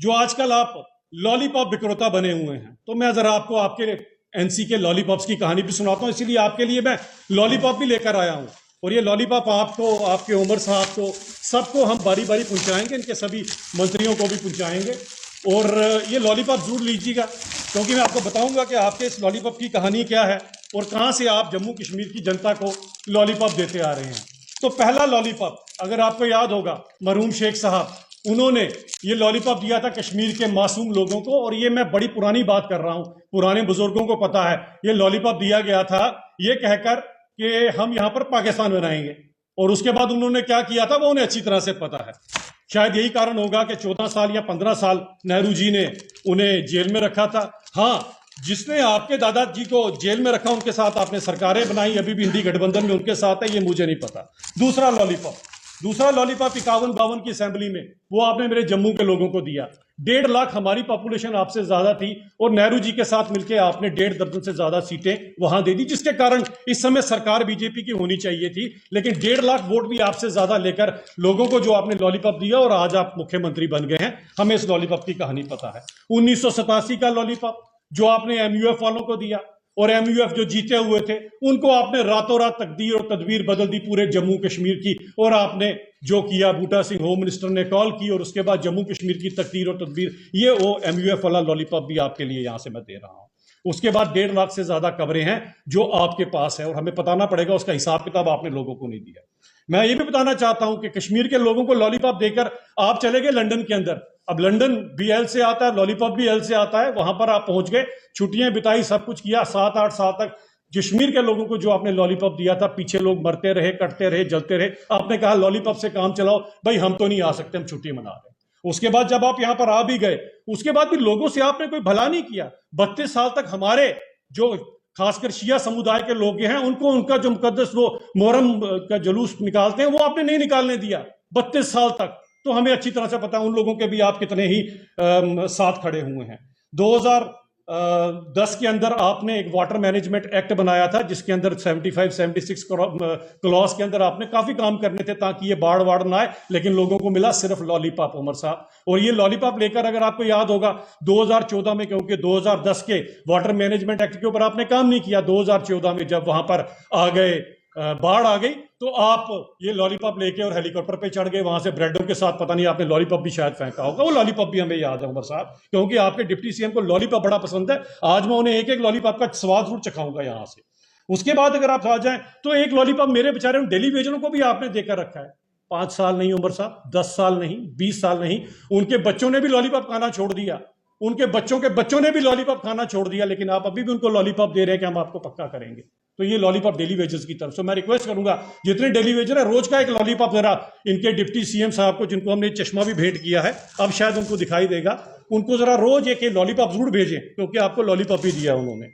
जो आजकल आप लॉलीपॉप विक्रेता बने हुए हैं, तो मैं जरा आपको आपके एनसी के लॉलीपॉप्स की कहानी भी सुनाता हूं। इसीलिए आपके लिए मैं लॉलीपॉप भी लेकर आया हूं, और ये लॉलीपॉप आपको, आपके उमर साहब को, सबको हम बारी बारी पहुंचाएंगे, इनके सभी मंत्रियों को भी पहुंचाएंगे। और ये लॉलीपॉप जरूर लीजिएगा, क्योंकि मैं आपको बताऊंगा कि आपके इस लॉलीपॉप की कहानी क्या है और कहां से आप जम्मू कश्मीर की जनता को लॉलीपॉप देते आ रहे हैं। तो पहला लॉलीपॉप, अगर आपको याद होगा, मरहूम शेख साहब, उन्होंने ये लॉलीपॉप दिया था कश्मीर के मासूम लोगों को। और ये मैं बड़ी पुरानी बात कर रहा हूं, पुराने बुजुर्गों को पता है। ये लॉलीपॉप दिया गया था ये कहकर कि हम यहां पर पाकिस्तान बनाएंगे, और उसके बाद उन्होंने क्या किया था वो उन्हें अच्छी तरह से पता है। शायद यही कारण होगा कि 14 साल या 15 साल नेहरू जी ने उन्हें जेल में रखा था। हाँ, जिसने आपके दादाजी को जेल में रखा उनके साथ आपने सरकारें बनाई, अभी भी इंडी गठबंधन में उनके साथ है, ये मुझे नहीं पता। दूसरा लॉलीपॉप 51-52 की असेंबली में, वो आपने मेरे जम्मू के लोगों को दिया। 1.5 लाख हमारी पॉपुलेशन आपसे ज्यादा थी, और नेहरू जी के साथ मिलकर आपने 1.5 दर्जन से ज्यादा सीटें वहां दे दी, जिसके कारण इस समय सरकार बीजेपी की होनी चाहिए थी। लेकिन 1.5 लाख वोट भी आपसे ज्यादा लेकर लोगों को जो आपने लॉलीपॉप दिया, और आज आप मुख्यमंत्री बन गए हैं। हमें इस लॉलीपॉप की कहानी पता है। 1987 का लॉलीपॉप जो आपने एमयूएफ वालों को दिया, और एमयूएफ जो जीते हुए थे उनको आपने रातों रात तकदीर और तदबीर बदल दी पूरे जम्मू कश्मीर की। और आपने जो किया, बूटा सिंह होम मिनिस्टर ने कॉल की, और उसके बाद जम्मू कश्मीर की तकदीर और तदबीर, ये वो एमयूएफ वाला लॉलीपॉप भी आपके लिए यहां से मैं दे रहा हूं। उसके बाद 1.5 लाख से ज्यादा कब्रें हैं जो आपके पास है, और हमें बताना पड़ेगा उसका हिसाब किताब आपने लोगों को नहीं दिया। मैं ये भी बताना चाहता हूं कि कश्मीर के लोगों को लॉलीपॉप देकर आप चले गए लंदन के अंदर। अब लंदन भी एल से आता है, लॉलीपॉप भी एल से आता है। वहां पर आप पहुंच गए, छुट्टियां बिताई, सब कुछ किया। 7-8 साल तक कश्मीर के लोगों को जो आपने लॉलीपॉप दिया था, पीछे लोग मरते रहे, कटते रहे, जलते रहे। आपने कहा लॉलीपॉप से काम चलाओ, भाई हम तो नहीं आ सकते, हम छुट्टी मना रहे हैं। उसके बाद जब आप यहां पर आ भी गए, उसके बाद भी लोगों से आपने कोई भला नहीं किया। 32 साल तक हमारे जो खासकर शिया समुदाय के लोग हैं, उनको उनका जो मुकद्दस वो मोहर्रम का जुलूस निकालते हैं, वो आपने नहीं निकालने दिया 32 साल तक। तो हमें अच्छी तरह से पता है उन लोगों के भी आप कितने ही साथ खड़े हुए हैं। 2010 के अंदर आपने एक वाटर मैनेजमेंट एक्ट बनाया था, जिसके अंदर 75-76 क्लॉज के अंदर आपने काफी काम करने थे ताकि ये बाढ़ वाड़ ना आए, लेकिन लोगों को मिला सिर्फ लॉलीपॉप, उमर साहब। और ये लॉलीपॉप लेकर, अगर आपको याद होगा, 2014 में, क्योंकि 2010 के वाटर मैनेजमेंट एक्ट के ऊपर आपने काम नहीं किया, 2014 में जब वहां पर आ गए, बाढ़ आ गई, तो आप ये लॉलीपॉप लेके और हेलीकॉप्टर पे चढ़ गए, वहां से ब्रेडों के साथ, पता नहीं आपने लॉलीपॉप भी शायद फेंका होगा। वो लॉलीपॉप भी हमें याद है उमर साहब, क्योंकि आपके डिप्टी सीएम को लॉलीपॉप बड़ा पसंद है। आज मैं उन्हें एक एक लॉलीपॉप का स्वाद जरूर चखाऊंगा यहां से। उसके बाद अगर आप आ जाएं तो एक लॉलीपॉप मेरे बेचारे डेली वेजरों को भी आपने देकर रखा है। 5 साल नहीं उमर साहब, 10 साल नहीं, 20 साल नहीं, उनके बच्चों ने भी लॉलीपॉप खाना छोड़ दिया, उनके बच्चों के बच्चों ने भी लॉलीपॉप खाना छोड़ दिया, लेकिन आप अभी भी उनको लॉलीपॉप दे रहे हैं कि हम आपको पक्का करेंगे। तो ये लॉलीपॉप डेली वेजर्स की तरफ से मैं रिक्वेस्ट करूंगा, जितने डेली वेजर है, रोज का एक लॉलीपॉप जरा इनके डिप्टी सीएम साहब को, जिनको हमने चश्मा भी भेंट किया है, अब शायद उनको दिखाई देगा, उनको जरा रोज एक लॉलीपॉप जरूर भेजें, क्योंकि आपको लॉलीपॉप ही दिया उन्होंने।